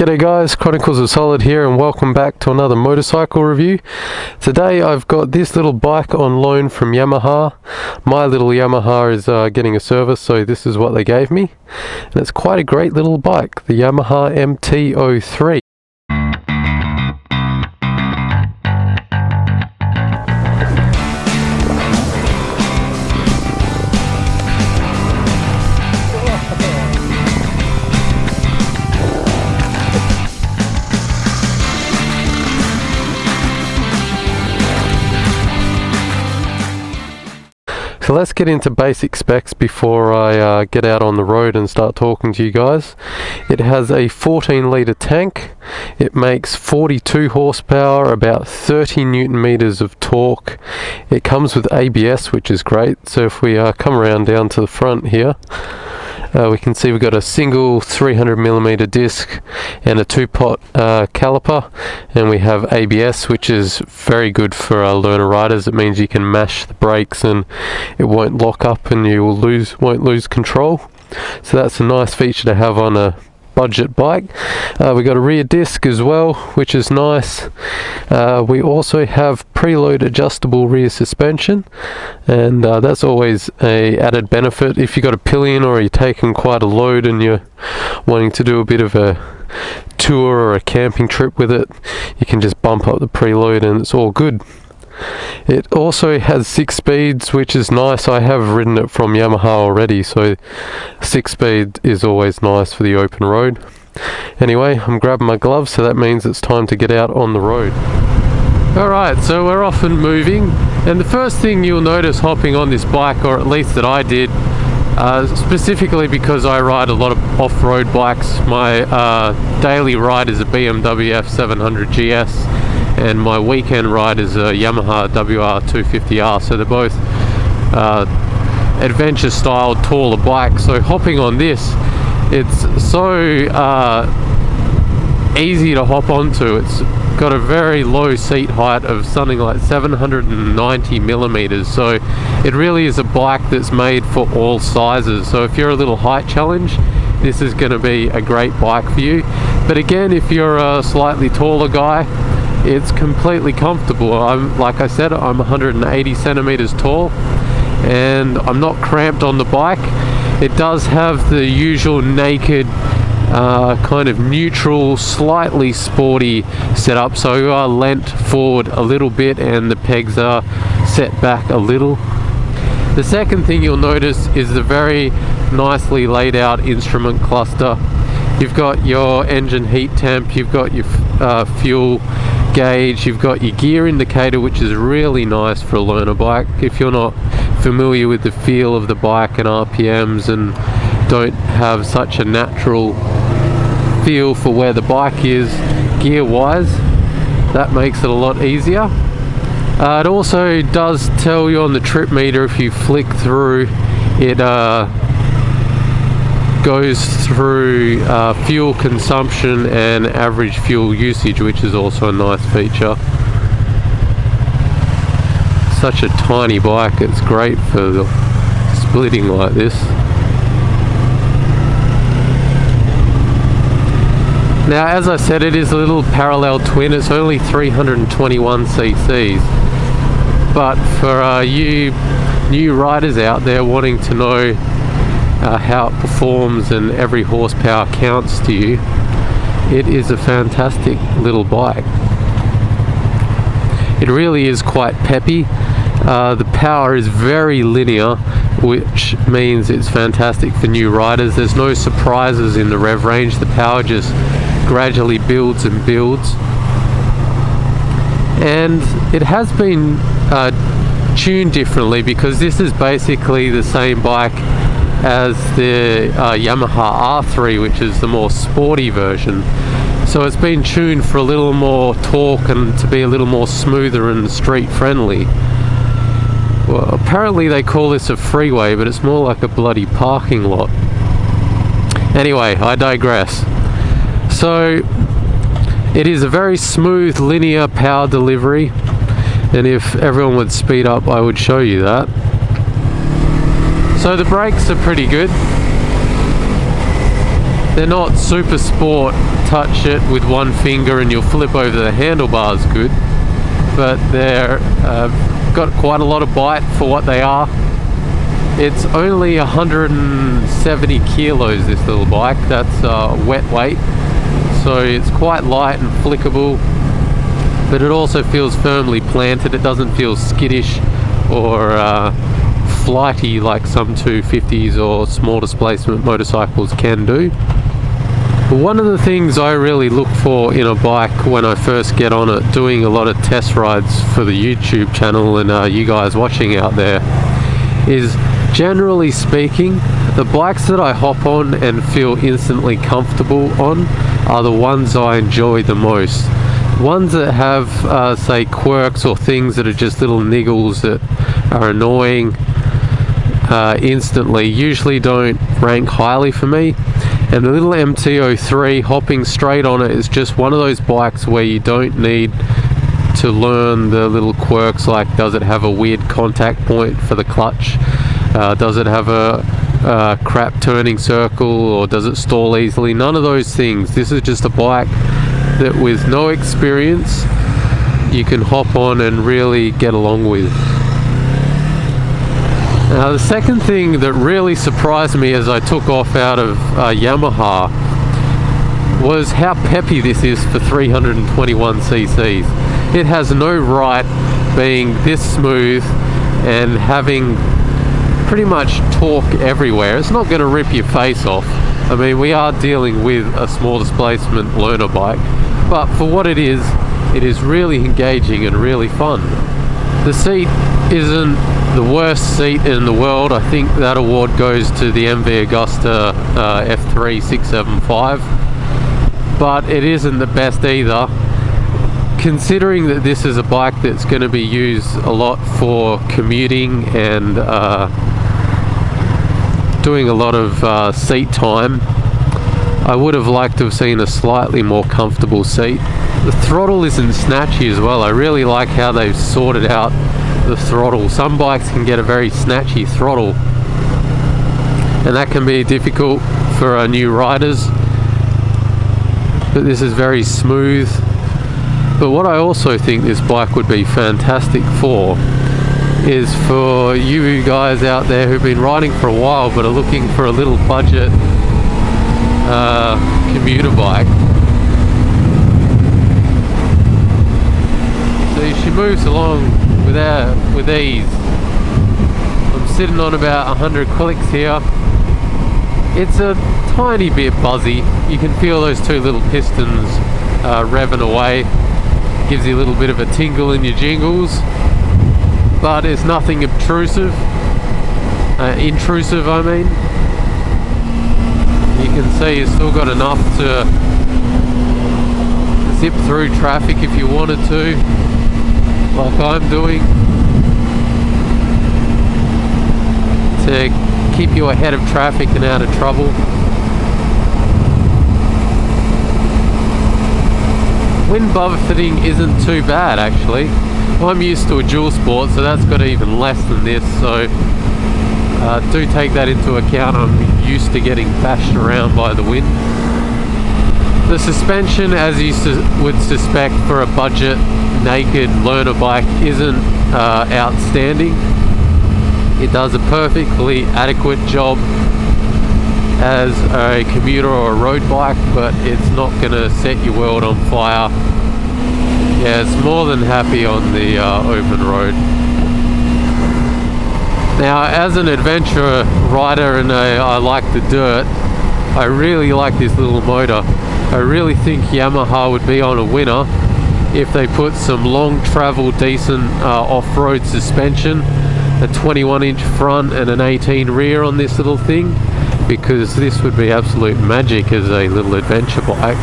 G'day guys, Chronicles of Solid here and welcome back to another motorcycle review. Today I've got this little bike on loan from Yamaha. My little Yamaha is getting a service, so this is what they gave me. And it's quite a great little bike, the Yamaha MT-03. So let's get into basic specs before I get out on the road and start talking to you guys. It has a 14 litre tank. It makes 42 horsepower, about 30 newton meters of torque. It comes with ABS, which is great. So if we come around down to the front here, we can see we've got a single 300mm disc and a 2-pot caliper, and we have ABS, which is very good for learner riders. It means you can mash the brakes and it won't lock up and you won't lose control. So that's a nice feature to have on a budget bike. We got a rear disc as well, which is nice. We also have preload adjustable rear suspension, and that's always a added benefit if you got a pillion or you're taking quite a load and you're wanting to do a bit of a tour or a camping trip with it. You can just bump up the preload and it's all good. It also has 6 speeds, which is nice. I have ridden it from Yamaha already, so 6 speed is always nice for the open road. Anyway, I'm grabbing my gloves, so that means it's time to get out on the road. Alright, so we're off and moving, and the first thing you'll notice hopping on this bike, or at least that I did, specifically because I ride a lot of off-road bikes. My daily ride is a BMW F700 GS, and my weekend ride is a Yamaha WR250R, so they're both adventure style taller bikes. So hopping on this, it's so easy to hop onto. It's got a very low seat height of something like 790mm, so it really is a bike that's made for all sizes. So if you're a little height challenge, this is going to be a great bike for you. But again, if you're a slightly taller guy, it's completely comfortable. Like I said, I'm 180 centimeters tall and I'm not cramped on the bike. It does have the usual naked kind of neutral, slightly sporty setup, so you are leant forward a little bit and the pegs are set back a little. The second thing you'll notice is the very nicely laid out instrument cluster. You've got your engine heat temp, you've got your fuel gauge, you've got your gear indicator, which is really nice for a learner bike. If you're not familiar with the feel of the bike and RPMs and don't have such a natural feel for where the bike is gear wise, that makes it a lot easier. It also does tell you on the trip meter, if you flick through it, goes through fuel consumption and average fuel usage, which is also a nice feature. Such a tiny bike, it's great for the splitting like this. Now, as I said, it is a little parallel twin. It's only 321 cc's, but for you new riders out there wanting to know how it performs and every horsepower counts to you, it is a fantastic little bike. It really is quite peppy. The power is very linear, which means it's fantastic for new riders. There's no surprises in the rev range. The power just gradually builds and builds, and it has been tuned differently because this is basically the same bike as the Yamaha R3, which is the more sporty version. So it's been tuned for a little more torque and to be a little more smoother and street friendly. Well, apparently they call this a freeway, but it's more like a bloody parking lot. Anyway, I digress. So it is a very smooth linear power delivery, and if everyone would speed up, I would show you that. So the brakes are pretty good. They're not super sport, touch it with one finger and you'll flip over the handlebars good, but they're got quite a lot of bite for what they are. It's only 170 kilos, this little bike. That's wet weight, so it's quite light and flickable, but it also feels firmly planted. It doesn't feel skittish or flighty like some 250s or small displacement motorcycles can do. One of the things I really look for in a bike when I first get on it, doing a lot of test rides for the YouTube channel and you guys watching out there, is generally speaking, the bikes that I hop on and feel instantly comfortable on are the ones I enjoy the most. Ones that have say quirks or things that are just little niggles that are annoying instantly usually don't rank highly for me. And the little MT-03, hopping straight on it, is just one of those bikes where you don't need to learn the little quirks, like does it have a weird contact point for the clutch, does it have a crap turning circle, or does it stall easily? None of those things. This is just a bike that with no experience you can hop on and really get along with. Now, the second thing that really surprised me as I took off out of Yamaha was how peppy this is for 321 cc's. It has no right being this smooth and having pretty much torque everywhere. It's not going to rip your face off. I mean, we are dealing with a small displacement learner bike, but for what it is really engaging and really fun. The seat isn't the worst seat in the world. I think that award goes to the MV Agusta F3 675, but it isn't the best either, considering that this is a bike that's going to be used a lot for commuting and doing a lot of seat time. I would have liked to have seen a slightly more comfortable seat. The throttle isn't snatchy as well. I really like how they've sorted out the throttle. Some bikes can get a very snatchy throttle, and that can be difficult for new riders, but this is very smooth. But what I also think this bike would be fantastic for is for you guys out there who've been riding for a while but are looking for a little budget commuter bike. So she moves along with ease. I'm sitting on about 100 clicks here. It's a tiny bit buzzy. You can feel those two little pistons revving away. Gives you a little bit of a tingle in your jingles, but it's nothing intrusive. I mean. You can see you've still got enough to zip through traffic if you wanted to, like I'm doing, to keep you ahead of traffic and out of trouble. Wind buffeting isn't too bad actually. I'm used to a dual sport, so that's got even less than this, so do take that into account. I'm used to getting bashed around by the wind. The suspension, as you would suspect for a budget naked learner bike, isn't outstanding. It does a perfectly adequate job as a commuter or a road bike, but it's not going to set your world on fire. Yeah, it's more than happy on the open road. Now, as an adventure rider and I like the dirt, I really like this little motor. I really think Yamaha would be on a winner if they put some long travel decent off-road suspension, a 21-inch front and an 18 rear on this little thing, because this would be absolute magic as a little adventure bike.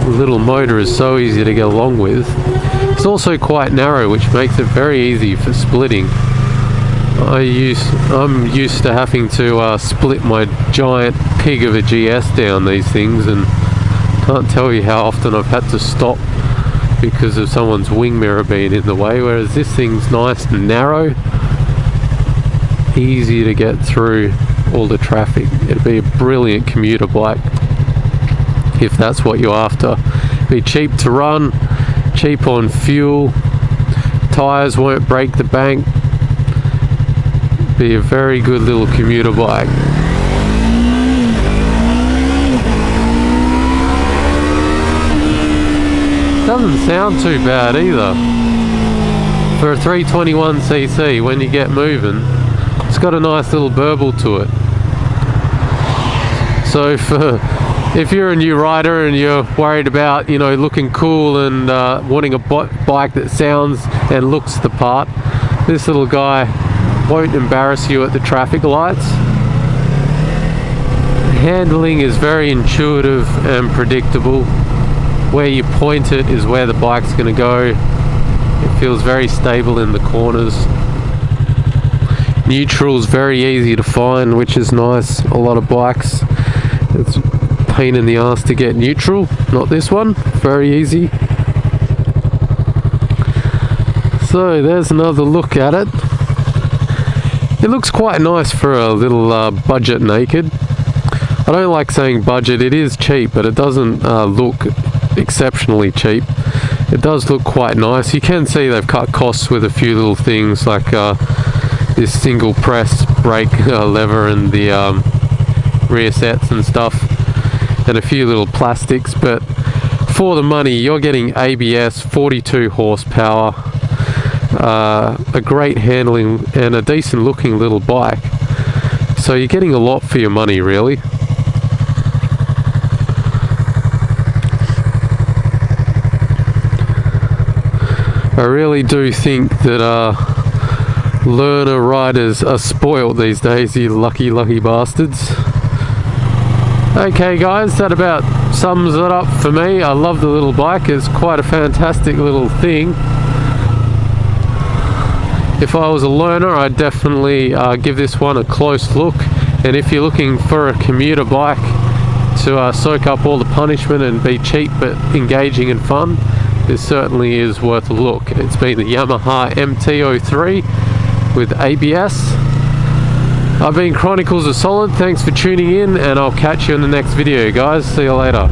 The little motor is so easy to get along with. It's also quite narrow, which makes it very easy for splitting. I'm used to having to split my giant pig of a GS down these things, and can't tell you how often I've had to stop because of someone's wing mirror being in the way, whereas this thing's nice and narrow, easy to get through all the traffic. It'd be a brilliant commuter bike if that's what you're after. Be cheap to run, cheap on fuel, tyres won't break the bank. Be a very good little commuter bike. Doesn't sound too bad either for a 321cc. When you get moving, it's got a nice little burble to it. So if you're a new rider and you're worried about, you know, looking cool and wanting a bike that sounds and looks the part, this little guy won't embarrass you at the traffic lights. Handling is very intuitive and predictable. Where you point it is where the bike's going to go. It feels very stable in the corners. Neutral's very easy to find, which is nice. A lot of bikes, it's a pain in the ass to get neutral. Not this one, very easy. So there's another look at it. It looks quite nice for a little budget naked. I don't like saying budget, it is cheap, but it doesn't look exceptionally cheap. It does look quite nice. You can see they've cut costs with a few little things like this single press brake lever and the rear sets and stuff, and a few little plastics, but for the money you're getting ABS, 42 horsepower, a great handling and a decent looking little bike. So you're getting a lot for your money, really. I really do think that learner riders are spoiled these days, you lucky bastards. Okay guys, that about sums it up for me. I love the little bike, it's quite a fantastic little thing. If I was a learner, I'd definitely give this one a close look, and if you're looking for a commuter bike to soak up all the punishment and be cheap but engaging and fun, this certainly is worth a look. It's been the Yamaha MT-03 with ABS. I've been Chronicles of Solid. Thanks for tuning in, and I'll catch you in the next video, guys. See you later.